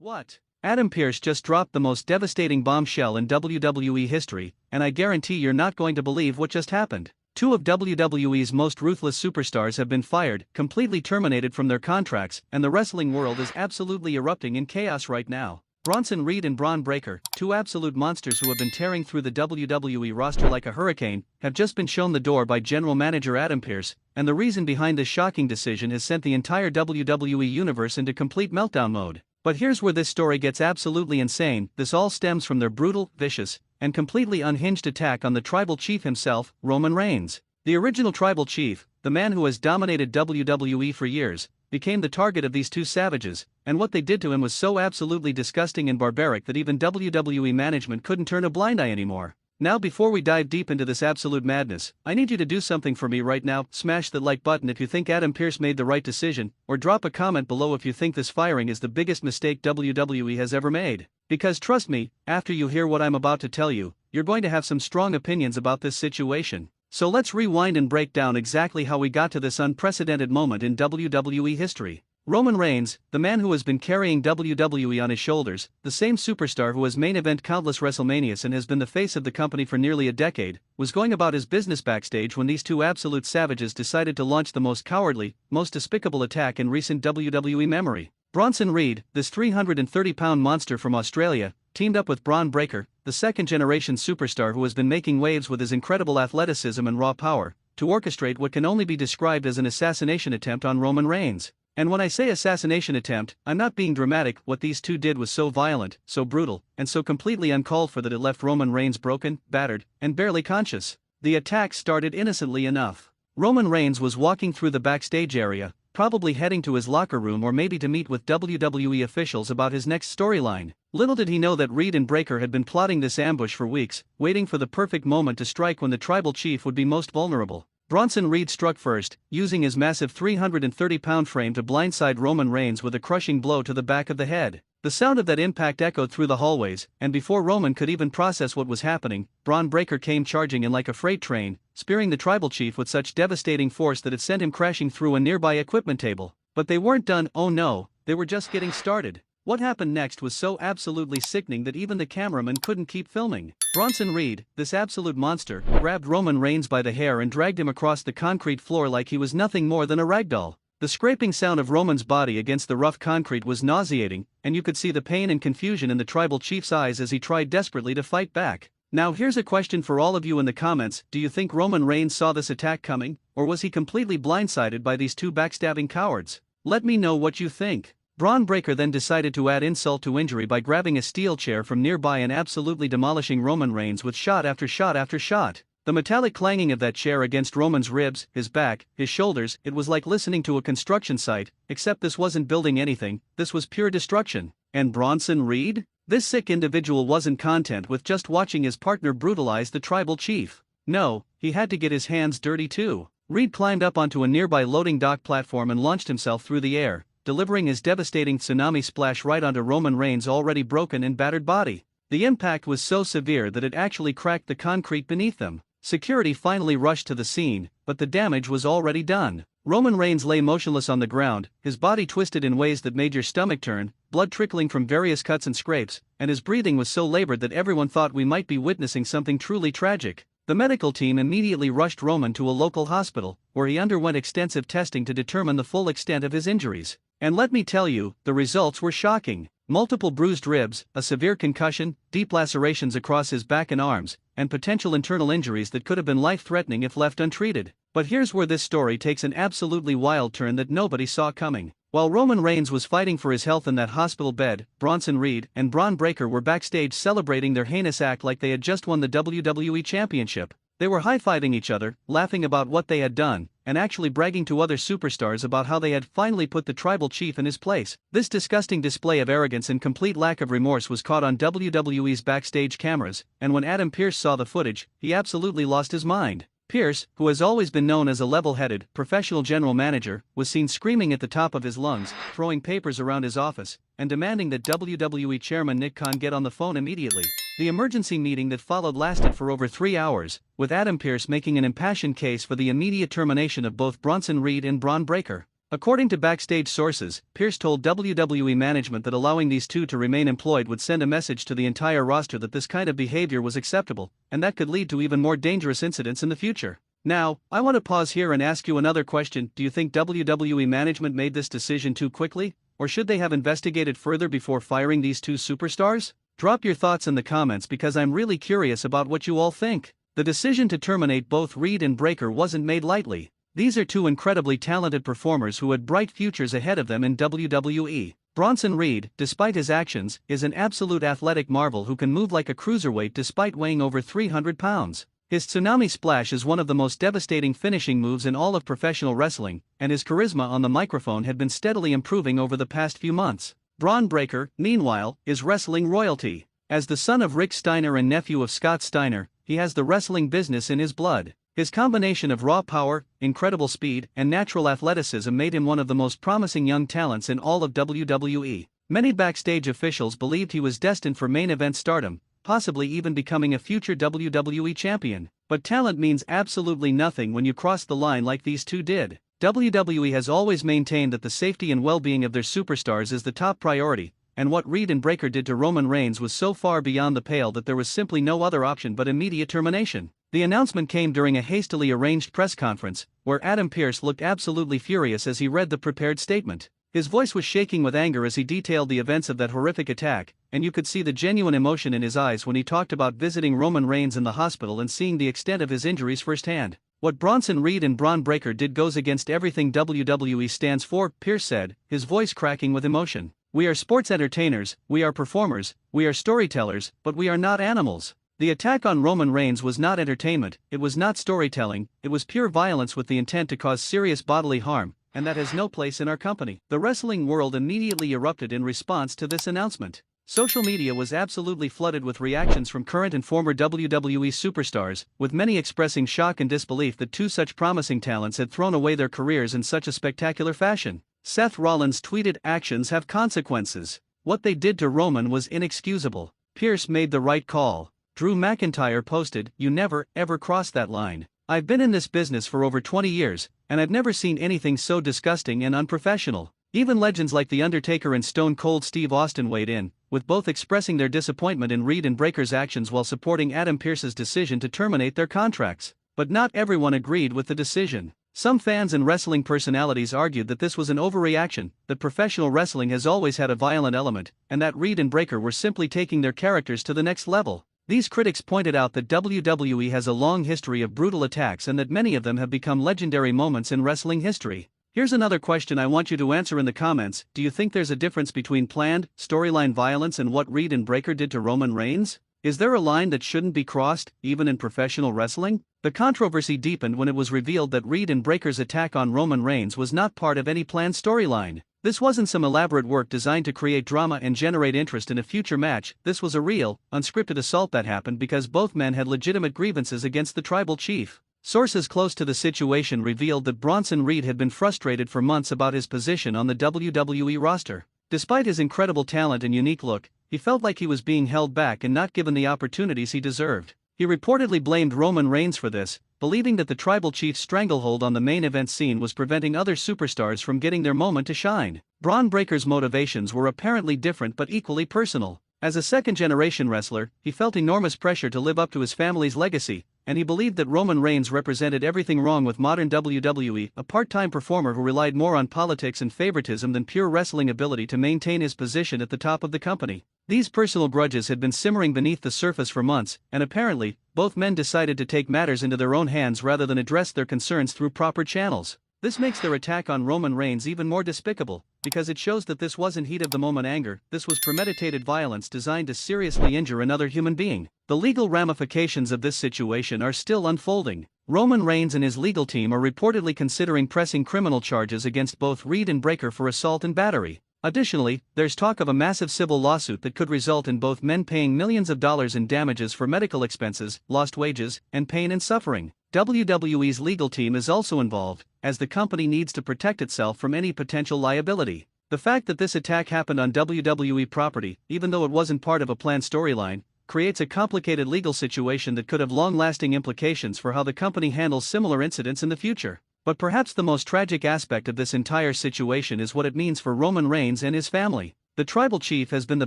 What? Adam Pearce just dropped the most devastating bombshell in WWE history, and I guarantee you're not going to believe what just happened. Two of WWE's most ruthless superstars have been fired, completely terminated from their contracts, and the wrestling world is absolutely erupting in chaos right now. Bronson Reed and Bron Breakker, two absolute monsters who have been tearing through the WWE roster like a hurricane, have just been shown the door by General Manager Adam Pearce, and the reason behind this shocking decision has sent the entire WWE universe into complete meltdown mode. But here's where this story gets absolutely insane. This all stems from their brutal, vicious, and completely unhinged attack on the tribal chief himself, Roman Reigns. The original tribal chief, the man who has dominated WWE for years, became the target of these two savages, and what they did to him was so absolutely disgusting and barbaric that even WWE management couldn't turn a blind eye anymore. Now, before we dive deep into this absolute madness, I need you to do something for me right now. Smash that like button if you think Adam Pearce made the right decision, or drop a comment below if you think this firing is the biggest mistake WWE has ever made. Because trust me, after you hear what I'm about to tell you, you're going to have some strong opinions about this situation. So let's rewind and break down exactly how we got to this unprecedented moment in WWE history. Roman Reigns, the man who has been carrying WWE on his shoulders, the same superstar who has main event countless WrestleManias and has been the face of the company for nearly a decade, was going about his business backstage when these two absolute savages decided to launch the most cowardly, most despicable attack in recent WWE memory. Bronson Reed, this 330-pound monster from Australia, teamed up with Bron Breakker, the second-generation superstar who has been making waves with his incredible athleticism and raw power, to orchestrate what can only be described as an assassination attempt on Roman Reigns. And when I say assassination attempt, I'm not being dramatic. What these two did was so violent, so brutal, and so completely uncalled for that it left Roman Reigns broken, battered, and barely conscious. The attack started innocently enough. Roman Reigns was walking through the backstage area, probably heading to his locker room or maybe to meet with WWE officials about his next storyline. Little did he know that Reed and Breakker had been plotting this ambush for weeks, waiting for the perfect moment to strike when the tribal chief would be most vulnerable. Bronson Reed struck first, using his massive 330-pound frame to blindside Roman Reigns with a crushing blow to the back of the head. The sound of that impact echoed through the hallways, and before Roman could even process what was happening, Bron Breakker came charging in like a freight train, spearing the tribal chief with such devastating force that it sent him crashing through a nearby equipment table. But they weren't done. Oh no, they were just getting started. What happened next was so absolutely sickening that even the cameraman couldn't keep filming. Bronson Reed, this absolute monster, grabbed Roman Reigns by the hair and dragged him across the concrete floor like he was nothing more than a ragdoll. The scraping sound of Roman's body against the rough concrete was nauseating, and you could see the pain and confusion in the tribal chief's eyes as he tried desperately to fight back. Now here's a question for all of you in the comments. Do you think Roman Reigns saw this attack coming, or was he completely blindsided by these two backstabbing cowards? Let me know what you think. Bron Breakker then decided to add insult to injury by grabbing a steel chair from nearby and absolutely demolishing Roman Reigns with shot after shot after shot. The metallic clanging of that chair against Roman's ribs, his back, his shoulders, it was like listening to a construction site, except this wasn't building anything, this was pure destruction. And Bronson Reed? This sick individual wasn't content with just watching his partner brutalize the tribal chief. No, he had to get his hands dirty too. Reed climbed up onto a nearby loading dock platform and launched himself through the air, delivering his devastating tsunami splash right onto Roman Reigns' already broken and battered body. The impact was so severe that it actually cracked the concrete beneath them. Security finally rushed to the scene, but the damage was already done. Roman Reigns lay motionless on the ground, his body twisted in ways that made your stomach turn, blood trickling from various cuts and scrapes, and his breathing was so labored that everyone thought we might be witnessing something truly tragic. The medical team immediately rushed Roman to a local hospital, where he underwent extensive testing to determine the full extent of his injuries. And let me tell you, the results were shocking. Multiple bruised ribs, a severe concussion, deep lacerations across his back and arms, and potential internal injuries that could have been life-threatening if left untreated. But here's where this story takes an absolutely wild turn that nobody saw coming. While Roman Reigns was fighting for his health in that hospital bed, Bronson Reed and Bron Breakker were backstage celebrating their heinous act like they had just won the WWE Championship. They were high-fiving each other, laughing about what they had done, and actually bragging to other superstars about how they had finally put the tribal chief in his place. This disgusting display of arrogance and complete lack of remorse was caught on WWE's backstage cameras, and when Adam Pearce saw the footage, he absolutely lost his mind. Pearce, who has always been known as a level-headed, professional general manager, was seen screaming at the top of his lungs, throwing papers around his office, and demanding that WWE chairman Nick Khan get on the phone immediately. The emergency meeting that followed lasted for over 3 hours, with Adam Pearce making an impassioned case for the immediate termination of both Bronson Reed and Bron Breakker. According to backstage sources, Pearce told WWE management that allowing these two to remain employed would send a message to the entire roster that this kind of behavior was acceptable, and that could lead to even more dangerous incidents in the future. Now, I want to pause here and ask you another question. Do you think WWE management made this decision too quickly, or should they have investigated further before firing these two superstars? Drop your thoughts in the comments because I'm really curious about what you all think. The decision to terminate both Reed and Breakker wasn't made lightly. These are two incredibly talented performers who had bright futures ahead of them in WWE. Bronson Reed, despite his actions, is an absolute athletic marvel who can move like a cruiserweight despite weighing over 300 pounds. His tsunami splash is one of the most devastating finishing moves in all of professional wrestling, and his charisma on the microphone had been steadily improving over the past few months. Bron Breakker, meanwhile, is wrestling royalty. As the son of Rick Steiner and nephew of Scott Steiner, he has the wrestling business in his blood. His combination of raw power, incredible speed, and natural athleticism made him one of the most promising young talents in all of WWE. Many backstage officials believed he was destined for main event stardom, possibly even becoming a future WWE champion. But talent means absolutely nothing when you cross the line like these two did. WWE has always maintained that the safety and well-being of their superstars is the top priority, and what Reed and Breakker did to Roman Reigns was so far beyond the pale that there was simply no other option but immediate termination. The announcement came during a hastily arranged press conference, where Adam Pearce looked absolutely furious as he read the prepared statement. His voice was shaking with anger as he detailed the events of that horrific attack, and you could see the genuine emotion in his eyes when he talked about visiting Roman Reigns in the hospital and seeing the extent of his injuries firsthand. What Bronson Reed and Bron Breakker did goes against everything WWE stands for, Pearce said, his voice cracking with emotion. We are sports entertainers, we are performers, we are storytellers, but we are not animals. The attack on Roman Reigns was not entertainment, it was not storytelling, it was pure violence with the intent to cause serious bodily harm, and that has no place in our company. The wrestling world immediately erupted in response to this announcement. Social media was absolutely flooded with reactions from current and former WWE superstars, with many expressing shock and disbelief that two such promising talents had thrown away their careers in such a spectacular fashion. Seth Rollins tweeted, "Actions have consequences. What they did to Roman was inexcusable. Pearce made the right call." Drew McIntyre posted, "You never, ever cross that line. I've been in this business for over 20 years, and I've never seen anything so disgusting and unprofessional." Even legends like The Undertaker and Stone Cold Steve Austin weighed in, with both expressing their disappointment in Reed and Breakker's actions while supporting Adam Pearce's decision to terminate their contracts. But not everyone agreed with the decision. Some fans and wrestling personalities argued that this was an overreaction, that professional wrestling has always had a violent element, and that Reed and Breakker were simply taking their characters to the next level. These critics pointed out that WWE has a long history of brutal attacks and that many of them have become legendary moments in wrestling history. Here's another question I want you to answer in the comments. Do you think there's a difference between planned, storyline violence and what Reed and Breakker did to Roman Reigns? Is there a line that shouldn't be crossed, even in professional wrestling? The controversy deepened when it was revealed that Reed and Breakker's attack on Roman Reigns was not part of any planned storyline. This wasn't some elaborate work designed to create drama and generate interest in a future match. This was a real, unscripted assault that happened because both men had legitimate grievances against the tribal chief. Sources close to the situation revealed that Bronson Reed had been frustrated for months about his position on the WWE roster. Despite his incredible talent and unique look, he felt like he was being held back and not given the opportunities he deserved. He reportedly blamed Roman Reigns for this, believing that the tribal chief's stranglehold on the main event scene was preventing other superstars from getting their moment to shine. Bron Breakker's motivations were apparently different but equally personal. As a second-generation wrestler, he felt enormous pressure to live up to his family's legacy, and he believed that Roman Reigns represented everything wrong with modern WWE, a part-time performer who relied more on politics and favoritism than pure wrestling ability to maintain his position at the top of the company. These personal grudges had been simmering beneath the surface for months, and apparently, both men decided to take matters into their own hands rather than address their concerns through proper channels. This makes their attack on Roman Reigns even more despicable, because it shows that this wasn't heat-of-the-moment anger, this was premeditated violence designed to seriously injure another human being. The legal ramifications of this situation are still unfolding. Roman Reigns and his legal team are reportedly considering pressing criminal charges against both Reed and Breakker for assault and battery. Additionally, there's talk of a massive civil lawsuit that could result in both men paying millions of dollars in damages for medical expenses, lost wages, and pain and suffering. WWE's legal team is also involved, as the company needs to protect itself from any potential liability. The fact that this attack happened on WWE property, even though it wasn't part of a planned storyline, creates a complicated legal situation that could have long-lasting implications for how the company handles similar incidents in the future. But perhaps the most tragic aspect of this entire situation is what it means for Roman Reigns and his family. The tribal chief has been the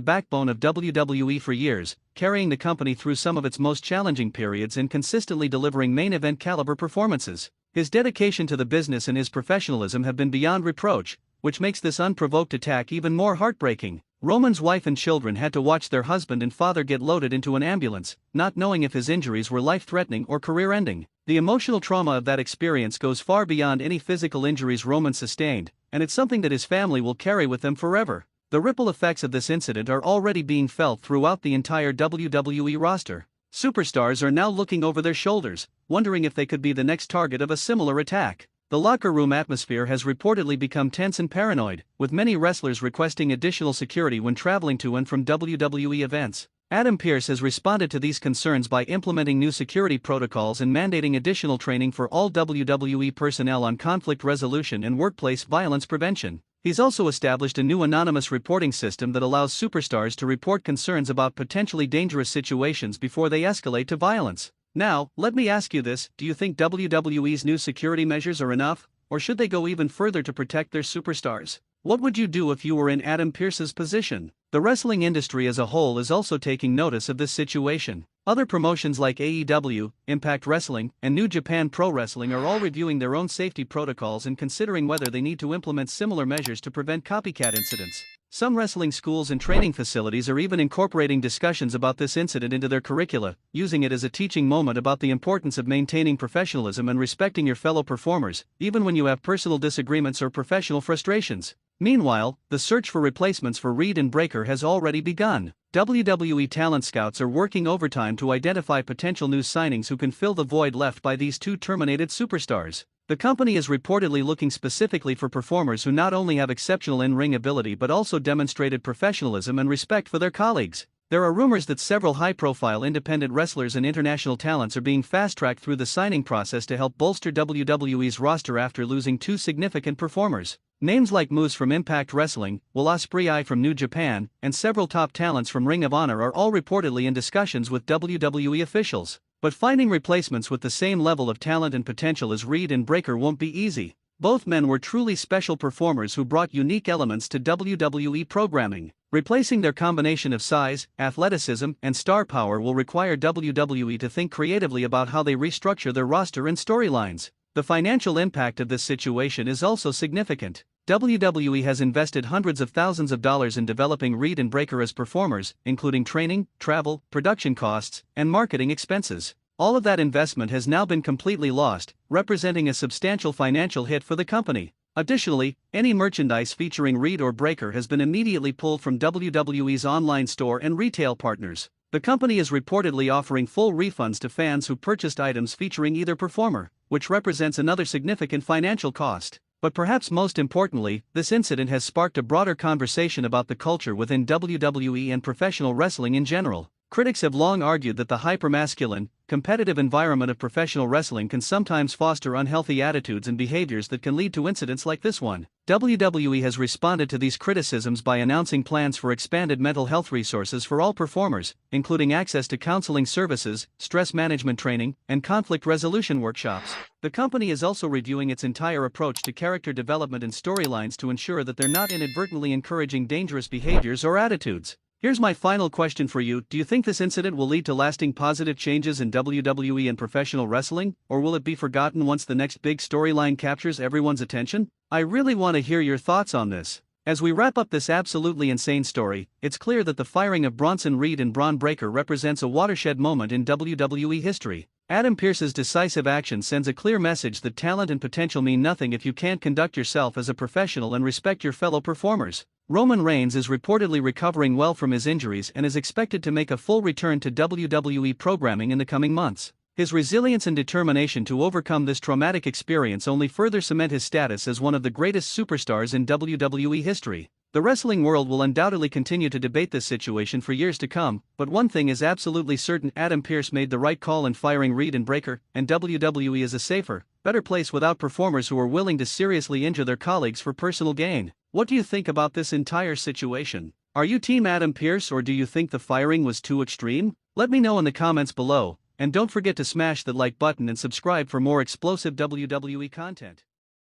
backbone of WWE for years, carrying the company through some of its most challenging periods and consistently delivering main event caliber performances. His dedication to the business and his professionalism have been beyond reproach, which makes this unprovoked attack even more heartbreaking. Roman's wife and children had to watch their husband and father get loaded into an ambulance, not knowing if his injuries were life-threatening or career-ending. The emotional trauma of that experience goes far beyond any physical injuries Roman sustained, and it's something that his family will carry with them forever. The ripple effects of this incident are already being felt throughout the entire WWE roster. Superstars are now looking over their shoulders, wondering if they could be the next target of a similar attack. The locker room atmosphere has reportedly become tense and paranoid, with many wrestlers requesting additional security when traveling to and from WWE events. Adam Pearce has responded to these concerns by implementing new security protocols and mandating additional training for all WWE personnel on conflict resolution and workplace violence prevention. He's also established a new anonymous reporting system that allows superstars to report concerns about potentially dangerous situations before they escalate to violence. Now, let me ask you this: do you think WWE's new security measures are enough, or should they go even further to protect their superstars? What would you do if you were in Adam Pearce's position? The wrestling industry as a whole is also taking notice of this situation. Other promotions like AEW, Impact Wrestling, and New Japan Pro Wrestling are all reviewing their own safety protocols and considering whether they need to implement similar measures to prevent copycat incidents. Some wrestling schools and training facilities are even incorporating discussions about this incident into their curricula, using it as a teaching moment about the importance of maintaining professionalism and respecting your fellow performers, even when you have personal disagreements or professional frustrations. Meanwhile, the search for replacements for Reed and Breakker has already begun. WWE talent scouts are working overtime to identify potential new signings who can fill the void left by these two terminated superstars. The company is reportedly looking specifically for performers who not only have exceptional in-ring ability but also demonstrated professionalism and respect for their colleagues. There are rumors that several high-profile independent wrestlers and international talents are being fast-tracked through the signing process to help bolster WWE's roster after losing two significant performers. Names like Moose from Impact Wrestling, Will Ospreay from New Japan, and several top talents from Ring of Honor are all reportedly in discussions with WWE officials. But finding replacements with the same level of talent and potential as Reed and Breakker won't be easy. Both men were truly special performers who brought unique elements to WWE programming. Replacing their combination of size, athleticism, and star power will require WWE to think creatively about how they restructure their roster and storylines. The financial impact of this situation is also significant. WWE has invested hundreds of thousands of dollars in developing Reed and Breakker as performers, including training, travel, production costs, and marketing expenses. All of that investment has now been completely lost, representing a substantial financial hit for the company. Additionally, any merchandise featuring Reed or Breakker has been immediately pulled from WWE's online store and retail partners. The company is reportedly offering full refunds to fans who purchased items featuring either performer, which represents another significant financial cost. But perhaps most importantly, this incident has sparked a broader conversation about the culture within WWE and professional wrestling in general. Critics have long argued that the hypermasculine, competitive environment of professional wrestling can sometimes foster unhealthy attitudes and behaviors that can lead to incidents like this one. WWE has responded to these criticisms by announcing plans for expanded mental health resources for all performers, including access to counseling services, stress management training, and conflict resolution workshops. The company is also reviewing its entire approach to character development and storylines to ensure that they're not inadvertently encouraging dangerous behaviors or attitudes. Here's my final question for you: do you think this incident will lead to lasting positive changes in WWE and professional wrestling, or will it be forgotten once the next big storyline captures everyone's attention? I really want to hear your thoughts on this. As we wrap up this absolutely insane story, it's clear that the firing of Bronson Reed and Bron Breakker represents a watershed moment in WWE history. Adam Pearce's decisive action sends a clear message that talent and potential mean nothing if you can't conduct yourself as a professional and respect your fellow performers. Roman Reigns is reportedly recovering well from his injuries and is expected to make a full return to WWE programming in the coming months. His resilience and determination to overcome this traumatic experience only further cement his status as one of the greatest superstars in WWE history. The wrestling world will undoubtedly continue to debate this situation for years to come, but one thing is absolutely certain: Adam Pearce made the right call in firing Reed and Breakker, and WWE is a safer, better place without performers who are willing to seriously injure their colleagues for personal gain. What do you think about this entire situation? Are you Team Adam Pearce, or do you think the firing was too extreme? Let me know in the comments below, and don't forget to smash that like button and subscribe for more explosive WWE content.